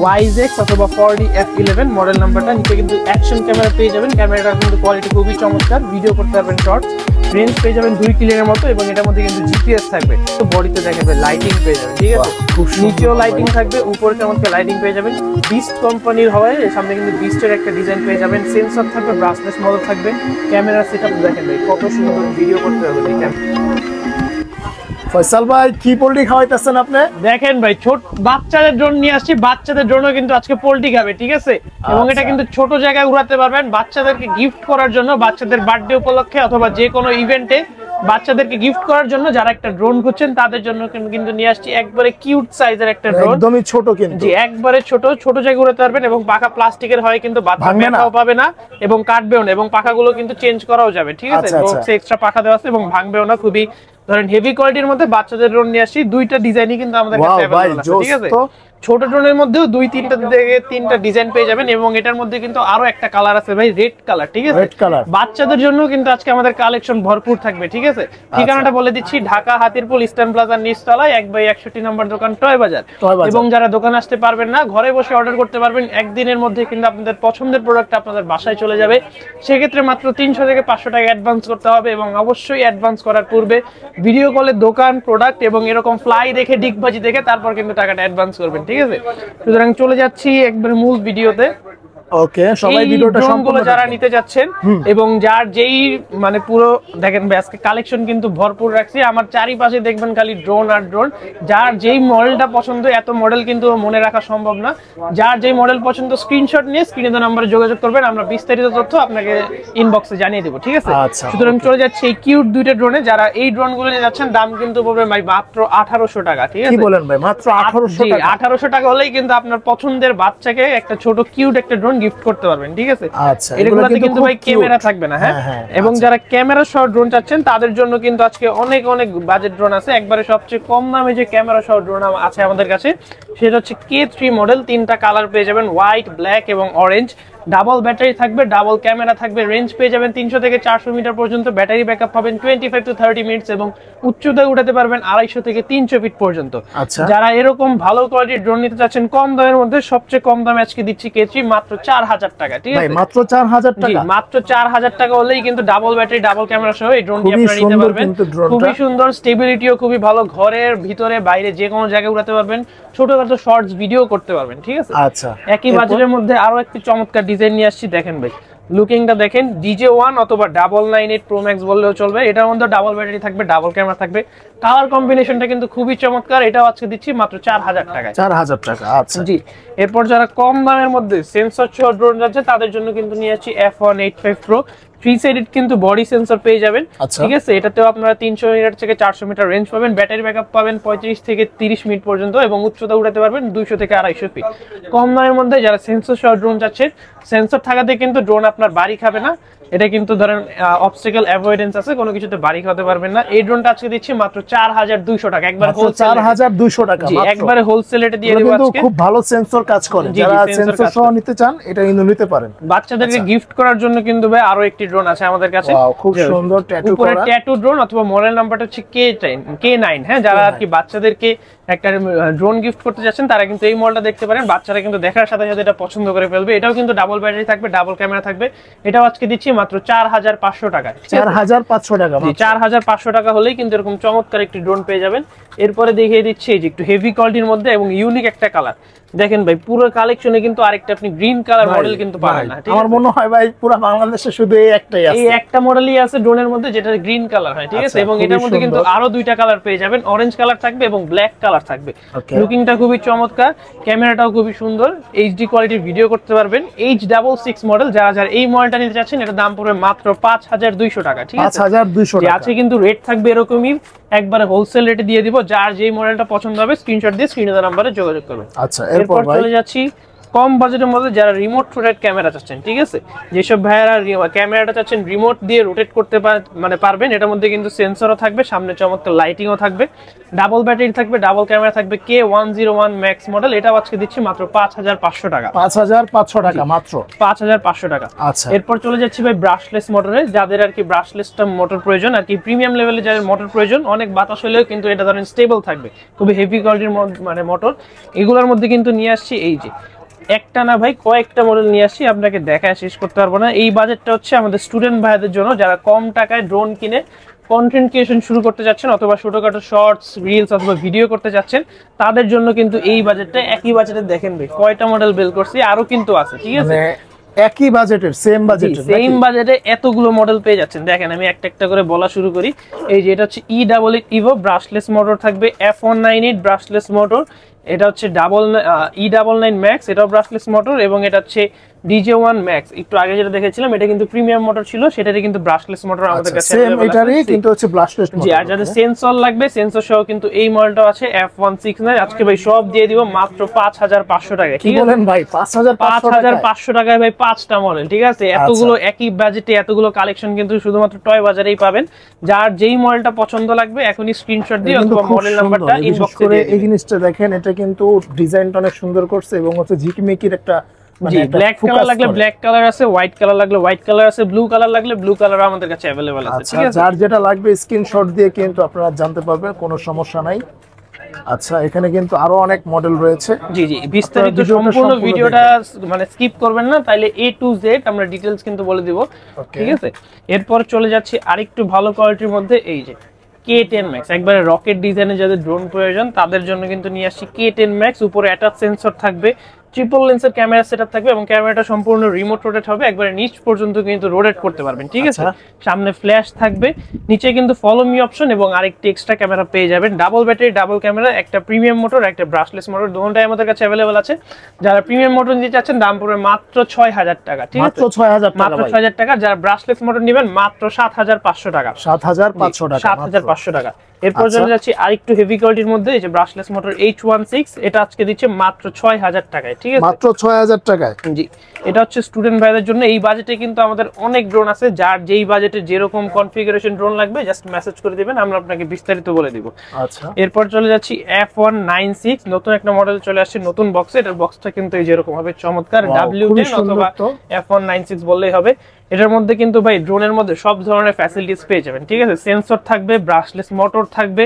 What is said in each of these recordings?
YZ অথবা 4DF11 model নাম্বারটা। নিচে কিন্তু অ্যাকশন ক্যামেরা পেয়ে যাবেন, ক্যামেরাটা কিন্তু কোয়ালিটি খুবই চমৎকার, ভিডিও করতে পারবেন শর্টস, রেঞ্জ পেয়ে যাবেন 2 কিলোর মতো এবং এটার মধ্যে কিন্তু জিপিএস থাকবে। তো বডিতে দেখাবে লাইটিং পেয়ে যাবেন, ঠিক আছে, নিচেও লাইটিং থাকবে, উপরে চমৎকার লাইটিং পেয়ে যাবেন। বিস্ট কোম্পানির হয়, সামনে কিন্তু বিস্টের একটা ডিজাইন পেয়ে যাবেন, সেন্সর থাকবে, ব্রাসলেস মডেল থাকবে, ক্যামেরা সেটআপ দেখেন ভাই কত সুন্দর ভিডিও করতে হবে। ফয়সাল ভাই কি পোল্ট্রি খাওয়াইতেছেন আপনি? দেখেন ভাই ছোট বাচ্চাদের ড্রোন নিয়ে আসছি, বাচ্চাদের ড্রোনও কিন্তু আজকে পোল্ট্রি খাবে, ঠিক আছে, এবং এটা কিন্তু ছোট জায়গায় উড়াতে পারবেন, বাচ্চাদেরকে গিফট করার জন্য, বাচ্চাদের বার্থডে উপলক্ষে অথবা যে কোনো ইভেন্টে বাচ্চাদেরকে গিফট করার জন্য যারা একটা ড্রোন খুঁজছেন তাদের জন্য কিন্তু নিয়ে আসছি একবারে কিউট সাইজের একটা ড্রোন, একদমই ছোট কিন্তু, জি একবারে ছোট, ছোট জায়গায় উড়াতে পারবেন এবং পাখা প্লাস্টিকের হয় কিন্তু বাচ্চা ব্যথাও পাবে না এবং কাটবেও না এবং পাখাগুলো কিন্তু চেঞ্জ করাও যাবে, ঠিক আছে, বক্সে এক্সট্রা পাখা দেওয়া আছে এবং ভাঙবেও না। খুবই ধরেন হেভি কোয়ালিটির মধ্যে বাচ্চাদের ড্রোন নিয়ে আসছি, দুইটা ডিজাইনই কিন্তু আমাদের কাছে अवेलेबल আছে, ঠিক আছে। ছোট ড্রোনের মধ্যেও 2-3টা থেকে 3টা ডিজাইন পেয়ে যাবেন এবং এটার মধ্যে কিন্তু আরো একটা কালার আছে ভাই, রেড কালার, ঠিক আছে, বাচ্চাদের জন্য কিন্তু আজকে আমাদের কালেকশন ভরপুর থাকবে, ঠিক আছে। ঠিকানাটা বলে দিচ্ছি, ঢাকা হাতিরপুল ইস্টার্ন প্লাজার নিচতলায় 1/61 নম্বর দোকান টয় বাজার। এবং যারা দোকান আসতে পারবেন না, ঘরে বসে অর্ডার করতে পারবেন, একদিনের মধ্যে কিন্তু আপনাদের পছন্দের প্রোডাক্ট আপনাদের বাসায় চলে যাবে। সেক্ষেত্রে মাত্র 300 থেকে 500 টাকা অ্যাডভান্স করতে হবে এবং অবশ্যই অ্যাডভান্স করার পূর্বে ভিডিও কলে দোকান, প্রোডাক্ট এবং এরকম ফ্লাই দেখে, ডিগবাজি দেখে তারপর কিন্তু টাকাটা অ্যাডভান্স করবেন, ঠিক আছে। সুতরাং চলে যাচ্ছি একবার মূল ভিডিওতে। ওকে, সবাই ভিডিওটা সম্পূর্ণ যারা নিতে যাচ্ছেন এবং যার যেই মানে পুরো দেখেন ভাই আজকে কালেকশন কিন্তু ভরপুর রাখছি, আমার চারিপাশে দেখবেন খালি ড্রোন আর ড্রোন। যার যেই মডেলটা পছন্দ, এত মডেল কিন্তু মনে রাখা সম্ভব না, যার যেই মডেল পছন্দ স্ক্রিনশট নিয়ে স্ক্রিনে দেওয়া নম্বরে যোগাযোগ করবেন, আমরা বিস্তারিত তথ্য আপনাকে ইনবক্সে জানিয়ে দেব, ঠিক আছে। সুতরাং চলে যাচ্ছে এই কিউট দুইটা ড্রোনে। যারা এই ড্রোনগুলো নিয়ে যাচ্ছেন দাম কিন্তু পড়বে ভাই মাত্র 1800 টাকা, ঠিক আছে। কি বলেন ভাই, মাত্র 1800 টাকা? 1800 টাকা হলেই কিন্তু আপনার পছন্দের বাচ্চাকে একটা ছোট কিউট একটা ড্রোন গিফট করতে পারবেন, ঠিক আছে। আচ্ছা, এগুলোতে কিন্তু ভাই ক্যামেরা থাকবে না, হ্যাঁ, এবং যারা ক্যামেরা সহ ড্রোন চাচ্ছেন তাদের জন্য কিন্তু আজকে অনেক অনেক বাজেট ড্রোন আছে। একবারে সবচেয়ে কম দামে যে ক্যামেরা সহ ড্রোন আছে আমাদের কাছে সেটা হচ্ছে K3 মডেল, 3টা কালার পেয়ে যাবেন, হোয়াইট, ব্ল্যাক এবং অরেঞ্জ। ডাবল ব্যাটারি থাকবে, ডাবল ক্যামেরা থাকবে, রেঞ্জ পেয়ে যাবেন 300 থেকে 400 মিটার পর্যন্ত, ব্যাটারি ব্যাকআপ পাবেন 25 to 30 মিনিটস এবং উচ্চতায় উঠাতে পারবেন 250 থেকে 300 ফিট পর্যন্ত। যারা এরকম ভালো কোয়ালিটির ড্রোন নিতে চাচ্ছেন কম দামের মধ্যে, সবচেয়ে কম দামে আজকে দিচ্ছি K3 মাত্র 4000 টাকা, ঠিক আছে। মাত্র 4000 টাকা? মাত্র 4000 টাকা হলেই কিন্তু ডাবল ব্যাটারি, ডাবল ক্যামেরা সহ এই ড্রোনটি আপনারা নিতে পারবেন। খুবই সুন্দর, স্টেবিলিটিও খুবই ভালো, ঘরের ভিতরে বাইরে যে কোনো জায়গায় উড়াতে পারবেন, ছোটখাটো শর্টস ভিডিও করতে পারবেন, ঠিক আছে। আচ্ছা, একই বাজেটের মধ্যে আরো একটি চমৎকার ডিজাইন নিয়ে আসছি, দেখেন ভাই লুকিংটা দেখেন, DJ1 অথবা 998 Pro Max বললেও চলবে। এটার মধ্যে ডাবল ব্যাটারি থাকবে, ডাবল ক্যামেরা থাকবে, কালার কম্বিনেশনটা কিন্তু খুবই চমৎকার। এটাও আজকে দিচ্ছি মাত্র 4000 টাকায়। 4000 টাকা, আচ্ছা জি। এরপর যারা কম দামের মধ্যে সেন্সর সহ ড্রোন যাচ্ছে তাদের জন্য কিন্তু নিয়ে আসছি F185 Pro, 3 সাইডেড কিন্তু বডি সেন্সর পেয়ে যাবেন, ঠিক আছে। এটাতেও আপনারা 300 মিটার থেকে 400 মিটার রেঞ্জ পাবেন, ব্যাটারি ব্যাকআপ পাবেন 35 থেকে 30 মিনিট পর্যন্ত এবং উচ্চতা উঠাতে পারবেন 200 থেকে 250 ফিট। কম দামের মধ্যে যারা সেন্সর সহ ড্রোন যাচ্ছে, সেন্সর থাকাতে কিন্তু ড্রোন আপনার বাড়ি খাবে না, এটা কিন্তু ধরেন অবস্টাকেল অ্যাভয়েডেন্স আছে, কোনো কিছুতে বাড়ি খাওয়াতে পারবেন না। এই ড্রোনটা আজকে দিচ্ছি মাত্র 4200 টাকা, একবার হোলসেল 4200 টাকা মাত্র, একবারে হোলসেল রেটে দিয়ে দেব আজকে। খুব ভালো সেন্সর কাজ করে, যারা সেন্সর সহ নিতে চান এটা কিন্তু নিতে পারেন। বাচ্চাদেরকে গিফট করার জন্য কিন্তু ভাই আরো একটি ড্রোন আছে আমাদের কাছে, খুব সুন্দর ট্যাটু করা, উপরে ট্যাটু ড্রোন অথবা মডেল নাম্বারটা হচ্ছে K9, হ্যাঁ। যারা আর কি বাচ্চাদেরকে একটা ড্রোন গিফট করতে যাচ্ছেন তারা কিন্তু এই মডেলটা দেখতে পারেন, বাচ্চারা কিন্তু দেখার সাথে সাথে এটা পছন্দ করে ফেলবে। এটাও কিন্তু ডাবল ব্যাটারি থাকবে, ডাবল ক্যামেরা থাকবে, এটাও আজকে দিচ্ছি মাত্র 4500 টাকায়। 4500 টাকা? 4500 টাকা হলেই কিন্তু এরকম চমৎকার একটি ড্রোন পেয়ে যাবেন। এরপরে দেখিয়ে দিচ্ছি এই যে একটু হেভি কোয়ালিটির মধ্যে এবং ইউনিক একটা কালার, দেখেন ভাই পুরো কালেকশনে কিন্তু আরেকটা আপনি গ্রিন কালার মডেল কিন্তু পাবেন না, আমার মনে হয় ভাই পুরো বাংলাদেশে শুধু এই একটাই আছে, এই একটা মডেলই আছে ড্রোনের মধ্যে যেটা গ্রিন কালার হয়, ঠিক আছে। এবং এটার মধ্যে কিন্তু আরো দুইটা কালার পেয়ে যাবেন, অরেঞ্জ কালার থাকবে এবং ব্ল্যাক কালার থাকবে। লুকিংটা খুবই চমৎকার, ক্যামেরাটাও খুবই সুন্দর, এইচডি কোয়ালিটির ভিডিও করতে পারবেন। H66 মডেল, যারা এই মডেলটা নিতে চাচ্ছেন এটা দাম পড়বে মাত্র 5200 টাকা, ঠিক আছে। 5200 টাকা আছে, কিন্তু রেট থাকবে এরকমই, একবারে হোলসেল রেটে দিয়ে দিব। যার যেই মডেলটা পছন্দ হবে স্ক্রিনশট দিয়ে স্ক্রিনে দেওয়া নম্বরে যোগাযোগ করবেন। আচ্ছা, এরপর চলে যাচ্ছি কম বাজেটের মধ্যে যারা রিমোট রোটেট ক্যামেরা চাচ্ছেন, ঠিক আছে, যেসব ভাইয়ারা ক্যামেরাটা চাচ্ছেন রিমোট দিয়ে রোটেট করতে মানে পারবেন, এটার মধ্যে কিন্তু সেন্সরও থাকবে, সামনে চমৎকার লাইটিংও থাকবে, ডাবল ব্যাটারি থাকবে, ডাবল ক্যামেরা থাকবে, K101 ম্যাক্স মডেল। এটাও আজকে দিচ্ছি মাত্র 5500 টাকা। 5500 টাকা মাত্র, 5500 টাকা। আচ্ছা, এরপর চলে যাচ্ছি ভাই ব্রাশলেস মোটরে, যাদের আর কি ব্রাশলেসটা মোটর প্রয়োজন আর কি, প্রিমিয়াম লেভেলে যাদের মোটর প্রয়োজন, অনেক বাতাস হলেও কিন্তু এটা ধরেন স্টেবল থাকবে, খুবই হেভি কোয়ালিটির মানে মোটর। এগুলোর মধ্যে কিন্তু নিয়ে আসছি এই যে একটা না ভাই কয়েকটা মডেল নিয়ে আসছি, আপনাকে দেখায় শেষ করতে পারবো না। এই বাজেটটা হচ্ছে আমাদের স্টুডেন্ট ভাইদের জন্য, যারা কম টাকায় ড্রোন কিনে কন্টেন্ট ক্রিয়েশন শুরু করতে যাচ্ছেন, অথবা ছোটখাটো শর্টস রিলস অথবা ভিডিও করতে যাচ্ছেন, তাদের জন্য কিন্তু এই বাজেটটা। একই বাজেটে দেখেন ভাই কয়টা মডেল বের করছি, আরো কিন্তু আছে, ঠিক আছে, একই বাজেটের সেম বাজেটে এতগুলো মডেল পেয়ে যাচ্ছেন। দেখেন আমি একটা একটা করে বলা শুরু করি। এই যে এটা হচ্ছে E88 ইভো ব্রাশলেস মোটর থাকবে, F198 ব্রাশলেস মোটর, এটা হচ্ছে E99 ম্যাক্স, এটাও ব্রাশলেস মোটর, এবং এটা হচ্ছে DJ1 ম্যাক্স। একটু আগে যেটা দেখেছিলাম এটা কিন্তু প্রিমিয়াম মোটর ছিল, সেটারই কিন্তু ব্রাশলেস মোটর আমাদের কাছে সেম, এটারই কিন্তু হচ্ছে ব্রাশলেস মোটর। জি, আর যাদের সেন্সর লাগবে, সেন্সর সহ কিন্তু এই মডেলটাও আছে F169। আজকে ভাই সব দিয়ে দিব মাত্র 5500 টাকায়। কি বলেন ভাই, 5500 টাকায় ভাই 5টা মডেল, ঠিক আছে। এতগুলো একই বাজেটে এতগুলো কালেকশন কিন্তু শুধুমাত্র টয় বাজারেই পাবেন। যার যেই মডেলটা পছন্দ লাগবে এখনই স্ক্রিনশট দিয়ে অথবা মডেল নাম্বারটা ইনবক্স করে। এই জিনিসটা দেখেন, এটা কিন্তু ডিজাইনটা অনেক সুন্দর করছে এবং হচ্ছে ঝিকমিকির একটা জি, ব্ল্যাক কালার লাগলে ব্ল্যাক কালার আছে, হোয়াইট কালার লাগলে হোয়াইট কালার আছে, ব্লু কালার লাগলে ব্লু কালার আমাদের কাছে अवेलेबल আছে, ঠিক আছে। যার যেটা লাগবে স্ক্রিনশট দিয়ে কিন্তু আপনারা জানতে পারবেন, কোনো সমস্যা নাই। আচ্ছা, এখানে কিন্তু আরো অনেক মডেল রয়েছে। জি জি, বিস্তারিত সম্পূর্ণ ভিডিওটা মানে স্কিপ করবেন না, তাইলে A to Z আমরা ডিটেইলস কিন্তু বলে দিব, ঠিক আছে। এরপর চলে যাচ্ছি আরেকটু ভালো কোয়ালিটির মধ্যে, এই যে K10 ম্যাক্স, একবারে রকেট ডিজাইনে যাদের ড্রোন প্রয়োজন তাদের জন্য কিন্তু নিয়ে আসছি K10 ম্যাক্স। উপরে অ্যাটাচ সেন্সর থাকবে, ট্রিপল লেন্সের ক্যামেরা সেটআপ থাকবে, এবং ক্যামেরাটা সম্পূর্ণ রিমোট রোটেট হবে, একবারে নিচ পর্যন্ত কিন্তু রোটেট করতে পারবেন, ঠিক আছে। সামনে ফ্ল্যাশ থাকবে, নিচে কিন্তু ফলো মি অপশন এবং আরেকটি এক্সট্রা ক্যামেরা পেয়ে যাবেন, ডাবল ব্যাটারি ডাবল ক্যামেরা, একটা প্রিমিয়াম মোটর একটা ব্রাশলেস মোটর, দুটোটাই আমাদের কাছে अवेलेबल আছে। যারা প্রিমিয়াম মোটর নিতে চাচ্ছেন দাম পড়বে মাত্র 6000 টাকা, ঠিক আছে, মাত্র 6000 টাকা। যারা ব্রাশলেস মোটর নেবেন মাত্র 7500 টাকা, 7500 টাকা। এরপর চলে যাচ্ছি আরেকটু হেভি কোয়ালিটির মধ্যে, এই যে ব্রাশলেস মোটর H16, এটা আজকে দিচ্ছে মাত্র 6000 টাকায়, ঠিক আছে, মাত্র 6000 টাকায়। জি, এটা হচ্ছে স্টুডেন্ট ভাইদের জন্য। এই বাজেটে কিন্তু আমাদের অনেক ড্রোন আছে, যার যেই বাজেটে যেরকম কনফিগারেশন ড্রোন লাগবে জাস্ট মেসেজ করে দিবেন, আমরা আপনাকে বিস্তারিত বলে দিব। আচ্ছা, এরপর চলে যাচ্ছি F196, নতুন একটা মডেল চলে আসছে নতুন বক্সে। এটার বক্সটা কিন্তু এই যেরকম হবে চমৎকার, W10 অথবা F196 বললেই হবে। এটার মধ্যে কিন্তু ভাই ড্রোনের মধ্যে সব ধরনের ফ্যাসিলিটিস পেয়ে যাবেন, ঠিক আছে। সেন্সর থাকবে, ব্রাশলেস মোটর থাকবে,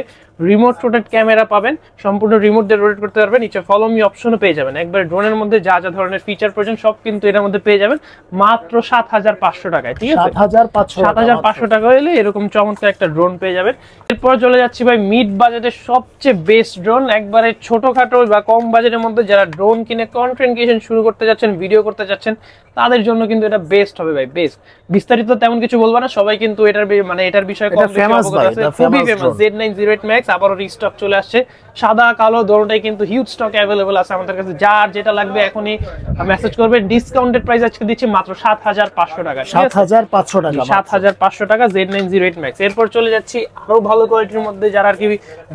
রিমোট রোটেট ক্যামেরা পাবেন, সম্পূর্ণ রিমোট দিয়ে রোটেট করতে পারবেন, নিচে ফলো মি অপশনও পেয়ে যাবেন। একবার ড্রোনের মধ্যে যা যা ধরনের ফিচার প্রয়োজন সব কিন্তু এর মধ্যে পেয়ে যাবেন মাত্র 7500 টাকায়, ঠিক আছে। 7500 টাকা হলে এরকম চমৎকার একটা ড্রোন পেয়ে যাবেন। এরপর চলে যাচ্ছি ভাই মিড বাজেটের সবচেয়ে বেস্ট ড্রোন, একবারে ছোটখাটো বা কম বাজেটের মধ্যে যারা ড্রোন কিনে কন্টেন্ট ক্রিয়েশন শুরু করতে যাচ্ছেন, ভিডিও করতে যাচ্ছেন, তাদের জন্য কিন্তু এটা বেস্ট হবে ভাই, বেস্ট। বিস্তারিত তেমন কিছু বলবো না, সবাই কিন্তু এটার মানে এটার বিষয়ে কম বেশি অবগত আছে, খুবই ফেমাস Z908 ম্যাক্স। আবারও রিস্টক চলে আসছে, সাদা কালো দুটোটাই কিন্তু হিউজ স্টক अवेलेबल আছে আমাদের কাছে। যার যেটা লাগবে এখনই মেসেজ করবেন। ডিসকাউন্টেড প্রাইস আজকে দিচ্ছি মাত্র 7500 টাকা, 7500 টাকা, 7500 টাকা Z908 ম্যাক্স। এরপর চলে যাচ্ছি আরো ভালো কোয়ালিটির মধ্যে, যারা আর কি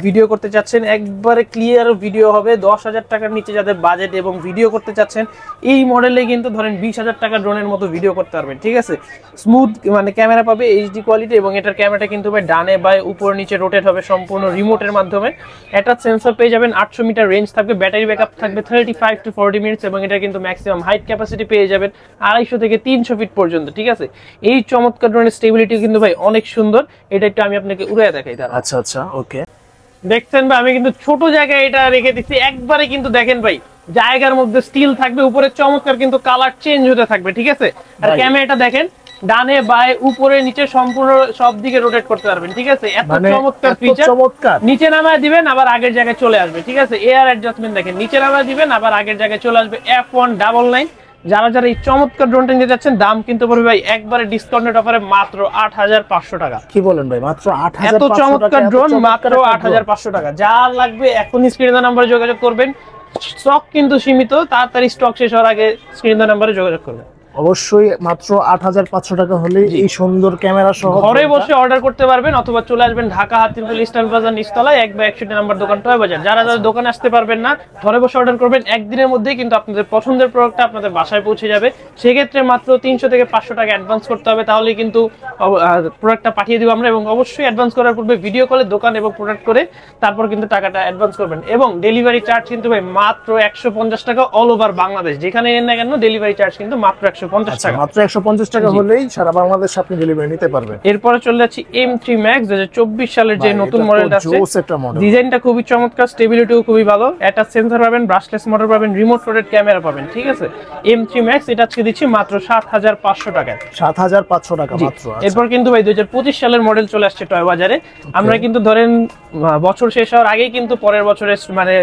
ভিডিও করতে চাচ্ছেন, একবারে ক্লিয়ার ভিডিও হবে, 10000 টাকার নিচে যাদের বাজেট এবং ভিডিও করতে চাচ্ছেন, এই মডেলে কিন্তু ধরেন 20000 টাকা ড্রোনের মতো ভিডিও করতে পারবেন, ঠিক আছে। স্মুথ মানে ক্যামেরা পাবে, HD কোয়ালিটি, এবং এটার ক্যামেরাটা কিন্তু ভাই ডানে বাই উপর নিচে রোটেট হবে সম্পূর্ণ রিমোটের মাধ্যমে। অ্যাটাচ সেন্সর পেয়ে যাবেন, 800 মিটার রেঞ্জ থাকবে, ব্যাটারি ব্যাকআপ থাকবে 35 to 40 মিনিটস, এবং এটা কিন্তু ম্যাক্সিমাম হাইট ক্যাপাসিটি পেয়ে যাবেন 250 থেকে 300 ফিট পর্যন্ত, ঠিক আছে। এই চমৎকার ড্রোনের স্টেবিলিটি কিন্তু ভাই অনেক সুন্দর। এটা একটু আমি আপনাকে উড়ায় দেখাই। আচ্ছা আচ্ছা, ওকে, দেখছেন ভাই আমি কিন্তু ছোট জায়গায় এটা রেখে দিচ্ছি, একবারে কিন্তু দেখেন ভাই জায়গার মধ্যে স্টিল থাকবে, উপরে চমৎকার কিন্তু কালার চেঞ্জ হতে থাকবে, ঠিক আছে। আর ক্যামেরাটা দেখেন ডানে বাই উপরে নিচে সম্পূর্ণ সব দিকে রোটেট করতে পারবেন, ঠিক আছে। এত চমৎকার ফিচার, নিচে নামায় দিবেন আবার আগের জায়গায় চলে আসবে, ঠিক আছে। এয়ার অ্যাডজাস্টমেন্ট দেখেন, নিচে নামায় দিবেন আবার আগের জায়গায় চলে আসবে। F199, যারা যারা এই চমৎকার ড্রোনটা নিতে যাচ্ছেন দাম কিন্তু পড়বে ভাই একবারে ডিসকাউন্টেড অফারে মাত্র 8500 টাকা। কি বলেন ভাই, মাত্র 8500 টাকা? এত চমৎকার ড্রোন মাত্র 8500 টাকা। যার লাগবে এখনই স্ক্রিনে নাম্বারে যোগাযোগ করবেন, স্টক কিন্তু সীমিত, তাড়াতাড়ি স্টক শেষ হওয়ার আগে স্ক্রিনে নাম্বারে যোগাযোগ করবেন। অবশ্যই মাত্র 8500 টাকা হলে এই সুন্দর ক্যামেরা সহ ঘরে বসে অর্ডার করতে পারবেন, অথবা চলে আসবেন ঢাকা হাতিরপুল ইস্টার্ন প্লাজার নিচতলায় 1/61 নম্বর দোকান টয় বাজার। যারা দোকানে আসতে পারবেন না, ঘরে বসে অর্ডার করবেন, একদিনের মধ্যেই কিন্তু আপনাদের পছন্দের প্রোডাক্টটা আপনাদের বাসায় পৌঁছে যাবে। সেক্ষেত্রে মাত্র 300 থেকে 500 টাকা অ্যাডভান্স করতে হবে, তাহলে কিন্তু প্রোডাক্টটা পাঠিয়ে দিব আমরা। এবং অবশ্যই অ্যাডভান্স করার পূর্বে ভিডিও কলে দোকান এবং প্রোডাক্ট করে তারপর কিন্তু টাকাটা অ্যাডভান্স করবেন। এবং ডেলিভারি চার্জ কিন্তু ভাই মাত্র 150 টাকা অল ওভার বাংলাদেশ, যেখানে নেন না কেন ডেলিভারি চার্জ কিন্তু মাত্র 150 টাকা। মাত্র 150 টাকা হলেই সারা বাংলাদেশ আপনি ডেলিভারি নিতে পারবেন। এরপরে চলে যাচ্ছি M3 Max 2024 সালের যে নতুন মডেলটা আছে, ডিজাইনটা খুবই চমৎকার, স্টেবিলিটিও খুবই ভালো, অ্যাটাচ সেন্সর পাবেন, ব্রাশলেস মোটর পাবেন, রিমোট রোটেট ক্যামেরা পাবেন, ঠিক আছে। M3 Max এটা আজকে দিচ্ছি মাত্র 7500 টাকায়। 7500 টাকা মাত্র। এরপর কিন্তু ভাই 2025 সালের মডেল চলে আসছে টয় বাজারে। আমরা কিন্তু ধরেন বছর শেষ হওয়ার আগেই কিন্তু পরের বছরের মানে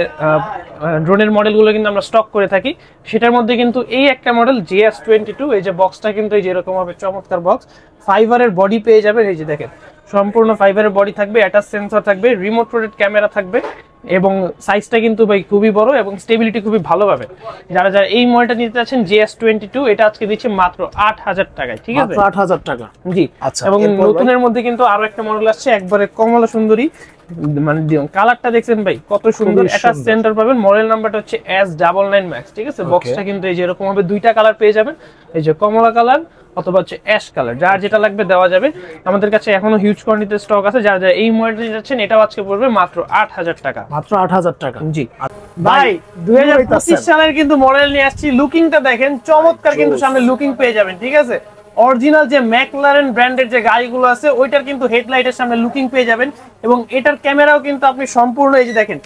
ড্রোনের মডেলগুলো কিন্তু আমরা স্টক করে থাকি। সেটার মধ্যে কিন্তু এই একটা মডেল GS22, এই যে বক্সটা কিন্তু এই যে এরকম হবে চমৎকার বক্স, ফাইবারের বডি পেয়ে যাবেন। এই যে দেখেন সম্পূর্ণ ফাইবারের বডি থাকবে, অ্যাটাচ সেন্সর থাকবে, রিমোট রোটেট ক্যামেরা থাকবে, এবং সাইজটা কিন্তু ভাই খুবই বড় এবং স্টেবিলিটি খুবই ভালো পাবে। যারা যারা এই মডেলটা নিতে চাচ্ছেন GS22, এটা আজকে দিচ্ছে মাত্র 8000 টাকায়, ঠিক আছে, 8000 টাকা। জি। আচ্ছা, এবং নতুনের মধ্যে কিন্তু আরো একটা মডেল আসছে, একবারে কমলা সুন্দরী, মানে কালারটা দেখছেন ভাই কত সুন্দর, অ্যাটাচ সেন্টার পাবেন, মডেল নাম্বারটা হচ্ছে S99 Max, ঠিক আছে। বক্সটা কিন্তু এই যে এরকম হবে, দুইটা কালার পেয়ে যাবেন, এই যে কমলা কালার অথবা হচ্ছে অ্যাশ কালার, যার যেটা লাগবে দেওয়া যাবে। আমাদের কাছে এখনো হিউজ কোয়ান্টিটিতে স্টক আছে। যারা যারা এই মডেলটা নিতে যাচ্ছেন, এটাও আজকে পড়বে মাত্র 8000 টাকা। মাত্র 8000 টাকা, জি ভাই। 2025 সালের কিন্তু মডেল নিয়ে আসছি, লুকিংটা দেখেন চমৎকার, কিন্তু সামনে লুকিং পেয়ে যাবেন, ঠিক আছে। অরিজিনাল যে ম্যাকলারেন ব্র্যান্ডের যে গাড়িগুলো আছে, ওইটার কিন্তু হেডলাইটের সামনে লুকিং পেয়ে যাবেন, এবং এটার ক্যামেরাও কিন্তু আপনি সম্পূর্ণ এই যে দেখেন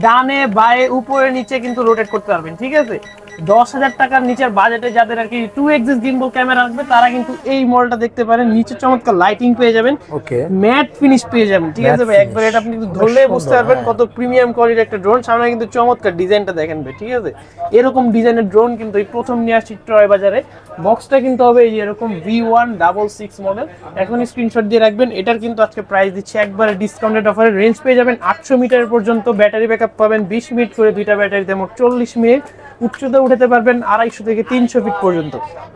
ডানে বায়ে উপরে নিচে কিন্তু রোটেট করতে পারবেন, ঠিক আছে। 10,000 টাকার নিচের বাজেটে যাদের আর কি 2 এক্সিস গিম্বল ক্যামেরা আসবে, তারা কিন্তু এই মডেলটা দেখতে পারেন। নিচে চমৎকার লাইটিং পেয়ে যাবেন, ওকে, ম্যাট ফিনিশ পেয়ে যাবেন, ঠিক আছে ভাই। একবার এটা আপনি কিন্তু ধরলে বুঝতে পারবেন কত প্রিমিয়াম কোয়ালিটির একটা ড্রোন। সামনে কিন্তু চমৎকার ডিজাইনটা দেখেন ভাই, ঠিক আছে। এরকম ডিজাইনের ড্রোন কিন্তু এই প্রথম নিয়ে আসছি টয় বাজারে। বক্সটা কিন্তু হবে এই যে এরকম V166 মডেল। এখন স্ক্রিনশট দিয়ে রাখবেন। এটার কিন্তু আজকে প্রাইস দিচ্ছে একবারে ডিসকাউন্টেড অফারে। রেঞ্জ পেয়ে যাবেন 800 মিটার পর্যন্ত, ব্যাটারি ব্যাকআপ পাবেন 20 মিনিট করে, দুইটা ব্যাটারিতে মোট 40 মিনিট। উচ্চতা উঠাতে পারবেন 250 থেকে 300 ফিট পর্যন্ত।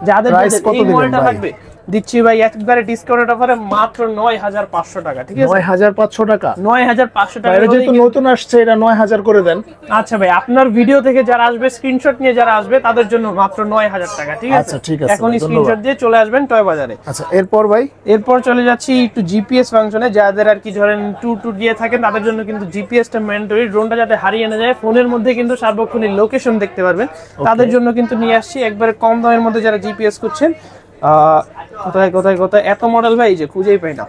যাদের এই মডেলটা লাগবে দিচ্ছি ভাই একবারে ডিসকাউন্টেড অফারে মাত্র 9500 টাকা, ঠিক আছে। 9500 টাকা, 9500 টাকা। এটা যেহেতু নতুন আসছে, এটা 9000 করে দেন। আচ্ছা ভাই, আপনার ভিডিও থেকে যারা আসবে, স্ক্রিনশট নিয়ে যারা আসবে, তাদের জন্য মাত্র 9000 টাকা, ঠিক আছে। আচ্ছা ঠিক আছে, এখন স্ক্রিনশট দিয়ে চলে আসবেন টয় বাজারে। আচ্ছা, এরপর ভাই এরপর চলে যাচ্ছি একটু জিপিএস ফাংশনে। যাদের আর কি ধরেন ট্যুর দিয়ে থাকেন, তাদের জন্য কিন্তু জিপিএসটা ম্যান্ডেটরি। ড্রোনটা যাতে হারিয়ে না যায়, ফোনের মধ্যে কিন্তু সার্বক্ষণিক লোকেশন দেখতে পারবেন, তাদের জন্য কিন্তু নিয়ে আসছি একবারে কম দামের মধ্যে যারা জিপিএস করছেন। কোথায় কোথায় কোথায় এত মডেল ভাই, যে খুঁজেই পাই না।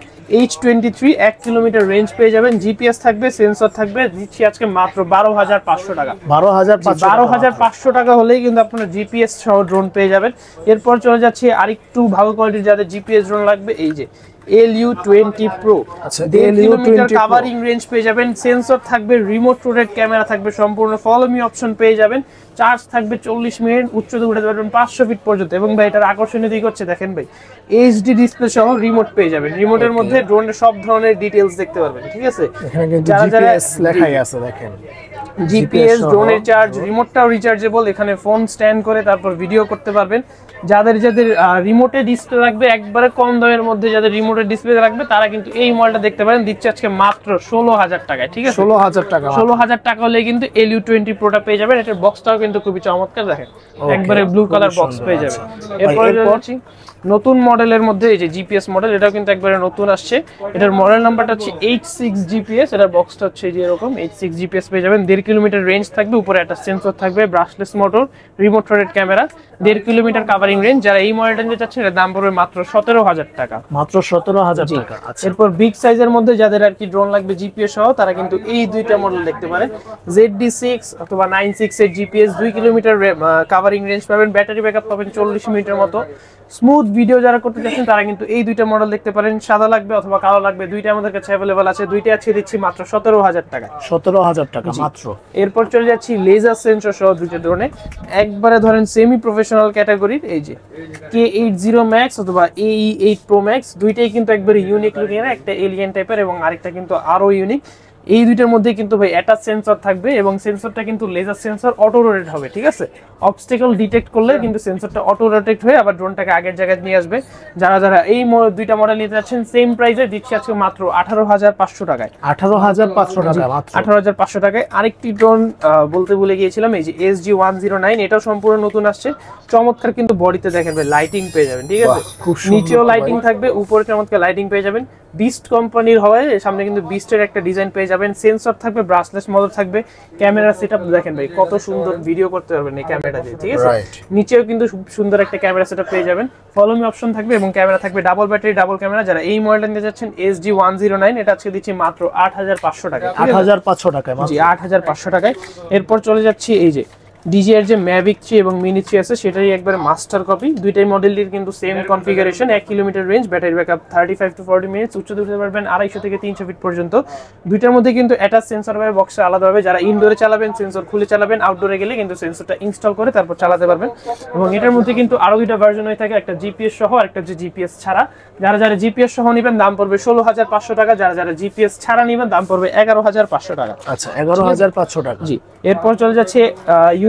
H23 1 কিলোমিটার রেঞ্জ পেয়ে যাবেন, জিপিএস থাকবে, সেন্সর থাকবে, দিচ্ছি আজকে মাত্র 12500 টাকা। 12500 টাকা হলেই কিন্তু আপনারা জিপিএস সহ ড্রোন পেয়ে যাবেন। এরপর চলে যাচ্ছি আরেকটু ভালো কোয়ালিটির যাদের জিপিএস ড্রোন লাগবে, এই যে LU20 Pro। আচ্ছা, 1.5 কিলোমিটার কভারিং রেঞ্জ পেয়ে যাবেন, সেন্সর থাকবে, রিমোট রোটেট ক্যামেরা থাকবে, সম্পূর্ণ ফলো মি অপশন পেয়ে যাবেন, চার্জ থাকবে 40 মিনিট, উচ্চতা উঠাতে পারবেন 500 ফিট পর্যন্ত। এবং ভাই এটার আকর্ষণীয় দিক হচ্ছে দেখেন ভাই, এইচডি ডিসপ্লে সহ রিমোট পেয়ে যাবেন। রিমোটের মধ্যে ড্রোনের সব ধরনের ডিটেইলস দেখতে পারবেন, ঠিক আছে। এখানে কিন্তু জিপিএস লেখাই আছে দেখেন, জিপিএস, ড্রোনের চার্জ, রিমোটটাও রিচার্জেবল। এখানে ফোন স্ট্যান্ড করে তারপর ভিডিও করতে পারবেন। যাদের যাদের রিমোটে ডিসপ্লে রাখবে, একবারে কম দামের মধ্যে যাদের রিমোটের ডিসপ্লে রাখবে, তারা কিন্তু এই মডেলটা দেখতে পারেন। দিচ্ছে আজকে মাত্র 16000 টাকায়, ঠিক আছে। 16000 টাকা, 16000 টাকা হলে কিন্তু LU20 Proটা পেয়ে যাবেন। এটার বক্সটাও কিন্তু খুবই চমৎকার, দেখেন একবারে ব্লু কালার বক্স পেয়ে যাবেন। এরপরে যাচ্ছি নতুন মডেলের মধ্যে, এই যে জিপিএস মডেল, এটাও কিন্তু একবারে নতুন আসছে। এটার মডেল নাম্বারটা হচ্ছে H6 GPS। এটার বক্সটা হচ্ছে যে এরকম H6 GPS পেয়ে যাবেন। 1.5 কিলোমিটার রেঞ্জ থাকবে, উপরে একটা সেন্সর থাকবে, brushless motor, remote rotate camera, 1.5 kilometre covering range. যারা এই মডেলটা নিতে চাচ্ছেন, এর দাম পড়বে মাত্র 17000 টাকা, মাত্র 17000 টাকা। আচ্ছা, এরপর বিগ সাইজের মধ্যে যাদের আর কি ড্রোন লাগবে জিপিএস সহ, তারা কিন্তু এই দুইটা মডেল দেখতে পারেন। ZD6 অথবা 96 এর জিপিএস, 2 কিলোমিটার কভারিং রেঞ্জ পাবেন, ব্যাটারি ব্যাকআপ পাবেন 40 মিনিটের মতো। স্মুথ ভিডিও যারা করতে চাচ্ছেন, তারা কিন্তু এই দুইটা মডেল দেখতে পারেন। সাদা লাগবে অথবা কালো লাগবে, দুইটা আমাদের কাছে অ্যাভেলেবল আছে। দুইটা আছে দিচ্ছি মাত্র 17000 টাকা, 17000 টাকা মাত্র। এরপর চলে যাচ্ছি লেজার সেন্সর সহ দুইটা ড্রোনে, একবারে ধরেন সেমি প্রফেশনাল ক্যাটাগরির। এই যে K80 Max অথবা AE8 Pro Max, দুইটাই কিন্তু একবারে ইউনিক লুকিং, একটা এলিয়েন টাইপের এবং আরেকটা কিন্তু আরো ইউনিক। এই দুইটার মধ্যে কিন্তু ভাই অ্যাটাচ সেন্সর থাকবে এবং সেন্সরটা কিন্তু লেজার সেন্সর, অটো রোটেট হবে, ঠিক আছে? অবস্টেকল ডিটেক্ট করলে কিন্তু সেন্সরটা অটো রোটেট হয়ে আবার ড্রোনটাকে আগের জায়গায় নিয়ে আসবে। যারা যারা এই দুইটা মডেল নিতে যাচ্ছেন সেম প্রাইসে দিচ্ছি আজকে মাত্র 18,500 টাকায়। 18,500 টাকা মাত্র। 18,500 টাকায়। আরেকটি ড্রোন বলতে ভুলে গিয়েছিলাম, এই যে SG-109, এটাও সম্পূর্ণ নতুন আসছে। চমৎকার কিন্তু বডিতে দেখেন ভাই লাইটিং পেয়ে যাবেন, ঠিক আছে? নিচেও লাইটিং থাকবে, উপরে চমৎকার লাইটিং পেয়ে যাবেন। বিস্ট কোম্পানির হয়, সামনে কিন্তু বিস্টের একটা ডিজাইন পেয়ে যাবেন। সেন্সর থাকবে, ব্রাসলেস মডেল থাকবে। ক্যামেরা সেটআপ দেখেন ভাই কত সুন্দর, ভিডিও করতে পারবেন এই ক্যামেরা দিয়ে, ঠিক আছে? নিচেও কিন্তু সুন্দর একটা ক্যামেরা সেটআপ পেয়ে যাবেন। ফলো মি অপশন থাকবে এবং ক্যামেরা থাকবে ডাবল ব্যাটারি, ডাবল ক্যামেরা। যারা এই মডেলটা নিতে যাচ্ছেন SG-109, এটা আজকে দিচ্ছি মাত্র 8,500 টাকা। 8,500 টাকায় জি, 8,500 টাকায়। এরপর চলে যাচ্ছি এই যে DJI এর যে Mavic 3 এবং Mini 3 আছে, সেটারই একবারে মাস্টার কপি। দুইটাই মডেলের কিন্তু same configuration, 1 kilometre range, battery backup 35 to 40 minutes, উচ্চতা উঠতে পারবেন 250 থেকে 300 ফিট পর্যন্ত। দুইটার মধ্যে কিন্তু অ্যাটাচ সেন্সর হবে বক্সে আলাদাভাবে। যারা ইনডোরে চালাবেন সেন্সর খুলে চালাবেন, আউটডোরে গেলে কিন্তু সেন্সরটা ইনস্টল করে তারপর চালাতে পারবেন। এবং এটার মধ্যে কিন্তু আরো দুইটা ভার্সন হয়ে থাকে, একটা জিপিএস সহ আর একটা হচ্ছে জিপিএস ছাড়া। যারা যারা জিপিএস সহ নেবেন দাম পড়বে 16,500 টাকা, যারা যারা জিপিএস ছাড়া নেবেন দাম পড়বে 11,500 টাকা। আচ্ছা, 11,500 টাকা। জি, এরপর চলে যাচ্ছে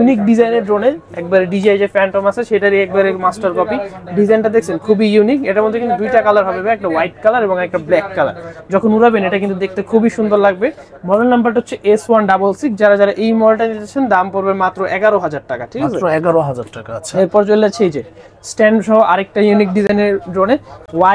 ইউনিক ডিজাইনের ড্রোনে একবারে DJI যে ফ্যান্টম আছে সেটারই একবারে মাস্টার কপি। ডিজাইনটা দেখছেন খুবই ইউনিক। এটার মধ্যে কিন্তু দুইটা কালার হবে, একটা হোয়াইট কালার এবং একটা ব্ল্যাক কালার। যখন উড়াবেন এটা কিন্তু দেখতে খুবই সুন্দর লাগবে। মডেল নাম্বারটা হচ্ছে S166। যারা যারা এই মডেলটা নিতেছেন দাম পড়বে মাত্র 11,000 টাকা, ঠিক আছে? মাত্র 11,000 টাকা। আচ্ছা, এরপর চলে যাচ্ছে এই যে স্ট্যান্ড সহ আরেকটা ইউনিক ডিজাইনের ড্রোনে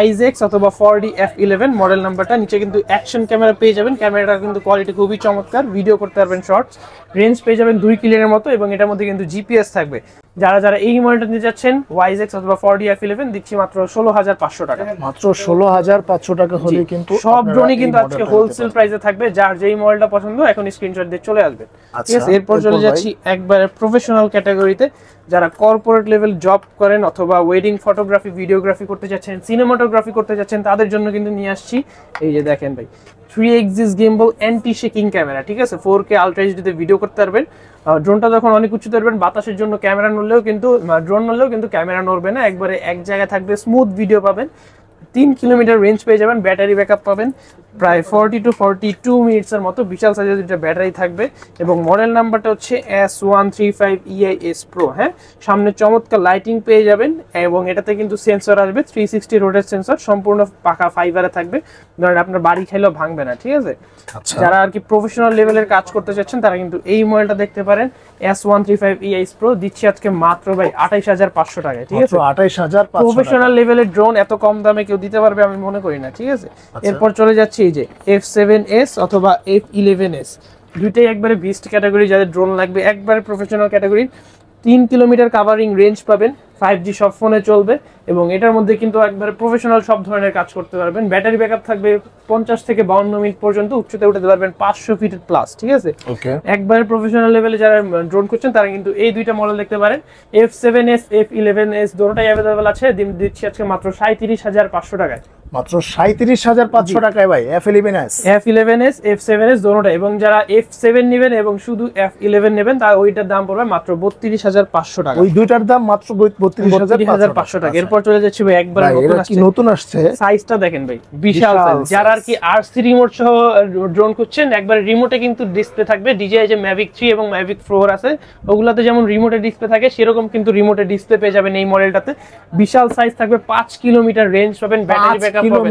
YZX অথবা 4D F11 মডেল নাম্বারটা। নিচে কিন্তু অ্যাকশন ক্যামেরা পেয়ে যাবেন। ক্যামেরাটা কিন্তু কোয়ালিটি খুবই চমৎকার, ভিডিও করতে পারবেন শর্টস। রেঞ্জ পেয়ে যাবেন 2 কিলোর মতো এবং এটার মধ্যে কিন্তু জিপিএস থাকবে। যারা যারা এই মডেলটা নিতে যাচ্ছেন YZX অথবা 4D F11 দিচ্ছি মাত্র 16,500 টাকা। মাত্র 16,500 টাকা হলে কিন্তু সব ড্রোনই কিন্তু আজকে হোলসেল প্রাইসে থাকবে। যার যেই মডেলটা পছন্দ এখন স্ক্রিনশট দিয়ে চলে আসবে, ঠিক আছে? এরপর চলে যাচ্ছি একবারে প্রফেশনাল ক্যাটাগরিতে। যারা কর্পোরেট লেভেল জব করেন অথবা ওয়েডিং ফটোগ্রাফি, ভিডিওগ্রাফি করতে যাচ্ছেন, সিনেমাটোগ্রাফি করতে যাচ্ছেন, তাদের জন্য কিন্তু নিয়ে আসছি এই যে দেখেন ভাই 3 axis gimbal anti shaking camera, ঠিক আছে? 4K আলট্রা এইচডিতে ভিডিও করতে পারবেন। ড্রোনটা যখন অনেক উঁচুতে উঠবেন বাতাসের জন্য ক্যামেরা নড়লেও কিন্তু, ড্রোন নড়লেও কিন্তু ক্যামেরা নড়বে না, একবারে এক জায়গায় থাকবে, স্মুথ ভিডিও পাবেন। 3 কিলোমিটার রেঞ্জ পেয়ে যাবেন, ব্যাটারি ব্যাকআপ পাবেন প্রায় 40 to 42 মিনিটসের মতো। বিশাল সাইজের দুটো ব্যাটারি থাকবে এবং মডেল নাম্বারটা হচ্ছে S135 EIS Pro। হ্যাঁ, সামনে চমৎকার লাইটিং পেয়ে যাবেন এবং এটাতে কিন্তু সেন্সর আসবে 360 রোটেট সেন্সর, সম্পূর্ণ পাকা ফাইবারে থাকবে। ধরেন আপনার বাড়ি খাইলেও ভাঙবে না, ঠিক আছে? যারা আর কি প্রফেশনাল লেভেলের কাজ করতে চাচ্ছেন তারা কিন্তু এই মডেলটা দেখতে পারেন, S135 EIS Pro। দিচ্ছি আজকে মাত্র ভাই 28,500 টাকায়, ঠিক আছে? 28,500। প্রফেশনাল লেভেলের ড্রোন এত কম দামে কেউ দিতে পারবে আমি মনে করি না, ঠিক আছে? এরপর চলে যাচ্ছে এই যে F7S অথবা F11S, দুইটাই একবারে বিস্ট ক্যাটাগরি। যাদের ড্রোন লাগবে একবারে professional category. 3 kilometre covering range পাবেন, 5G সব ফোনে চলবে এবং এটার মধ্যে কিন্তু একবারে প্রফেশনাল সব ধরনের কাজ করতে পারবেন। ব্যাটারি ব্যাকআপ থাকবে 50 থেকে 52 মিনিট পর্যন্ত, উচ্চতা উঠাতে পারবেন 500 ফিট প্লাস, ঠিক আছে? একবারে প্রফেশনাল লেভেলে যারা ড্রোন করছেন তারা কিন্তু এই দুইটা মডেল দেখতে পারেন। F7S F11S দুটোটাই অ্যাভেলেবল আছে। দিচ্ছি আজকে মাত্র 37,500 টাকায়। মাত্র 37,500 টাকায় ভাই F11S F7S দুটোটা। এবং যারা F7 নেবেন এবং শুধু F11 নেবেন তার ওইটার দাম পড়বে মাত্র 32,500 টাকা। ওই দুইটার দাম মাত্র 32,500 টাকা। এরপর চলে যাচ্ছে ভাই একবার নতুন আসছে, সাইজটা দেখেন ভাই বিশাল সাইজ। যারা আর কি RC রিমোট সহ ড্রোন করছেন একবার রিমোটে কিন্তু ডিসপ্লে থাকবে। DJI যে Mavic 3 এবং Mavic 4 আছে ওগুলাতে যেমন রিমোটে ডিসপ্লে থাকে সেরকম কিন্তু রিমোটে ডিসপ্লে পেয়ে যাবেন এই মডেলটাতে। বিশাল সাইজ থাকবে, 5 কিলোমিটার রেঞ্জ পাবেন, ব্যাটারি ব্যাকআপ পাবেন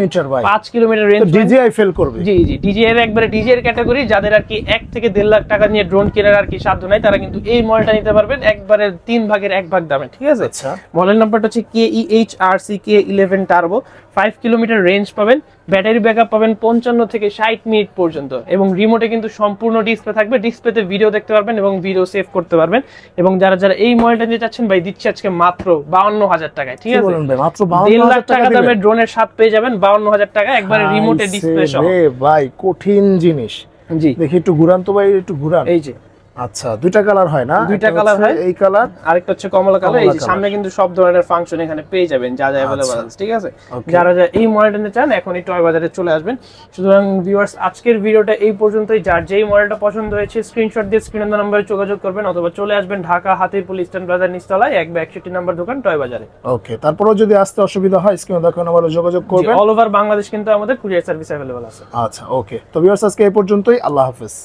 5 কিলোমিটার রেঞ্জ। DJI ফেল করবে। জি জি, DJI এর একবারে DJI এর ক্যাটাগরি। যাদের আর কি 1 থেকে 1.5 লাখ টাকা নিয়ে ড্রোন কেনার আর কি সাধ্য নাই তারা কিন্তু এই মডেলটা নিতে পারবেন একবারে 3 ভাগের 1 ভাগ দামে, ঠিক আছে? আচ্ছা, মডেল নাম্বারটা হচ্ছে KEH-RC K11 turbo. 5 kilometre range পাবেন, ব্যাটারি ব্যাকআপ পাবেন 55 থেকে 60 মিনিট পর্যন্ত এবং রিমোটে কিন্তু সম্পূর্ণ ডিসপ্লে থাকবে। ডিসপ্লেতে ভিডিও দেখতে পারবেন এবং ভিডিও সেভ করতে পারবেন। এবং যারা যারা এই মডেলটা নিতে চাচ্ছেন ভাই দিচ্ছি আজকে মাত্র 52,000 টাকায়, ঠিক আছে? মাত্র 1.5 লাখ টাকা দামের ড্রোনের স্বাদ পেয়ে যাবেন 52,000 টাকা একবারে রিমোটে ডিসপ্লে সহ। ভাই কঠিন জিনিস। জি, দেখি একটু ঘুরান তো ভাই, একটু ঘুরান। এই যে আচ্ছা দুইটা কালার হয় না? দুইটা কালার হয়, এই কালার আরেকটা হচ্ছে কমলা কালার। এই যে সামনে কিন্তু সব ধরনের ফাংশন এখানে পেয়ে যাবেন, যা যা अवेलेबल আছে, ঠিক আছে? যারা এই মডেলটা নিতে চান এখনই টয় বাজারে চলে আসবেন। সুতরাং ভিউয়ার্স আজকের ভিডিওটা এই পর্যন্তই। যার যেই মডেলটা পছন্দ হয়েছে স্ক্রিনশট দিয়ে স্ক্রিনের নম্বরে যোগাযোগ করবেন, অথবা চলে আসবেন ঢাকা হাতিরপুল ইস্টার্ন প্লাজার নিচতলায় 1/61 নম্বর দোকান টয় বাজারে। ওকে, তারপরেও যদি আসতে অসুবিধা হয় স্ক্রিনে দেখো নম্বরে যোগাযোগ করবেন। অল ওভার বাংলাদেশ কিন্তু আমাদের কুরিয়ার সার্ভিস अवेलेबल আছে। আচ্ছা ওকে, তো ভিউয়ার্স আজকে এই পর্যন্তই। আল্লাহ হাফেজ।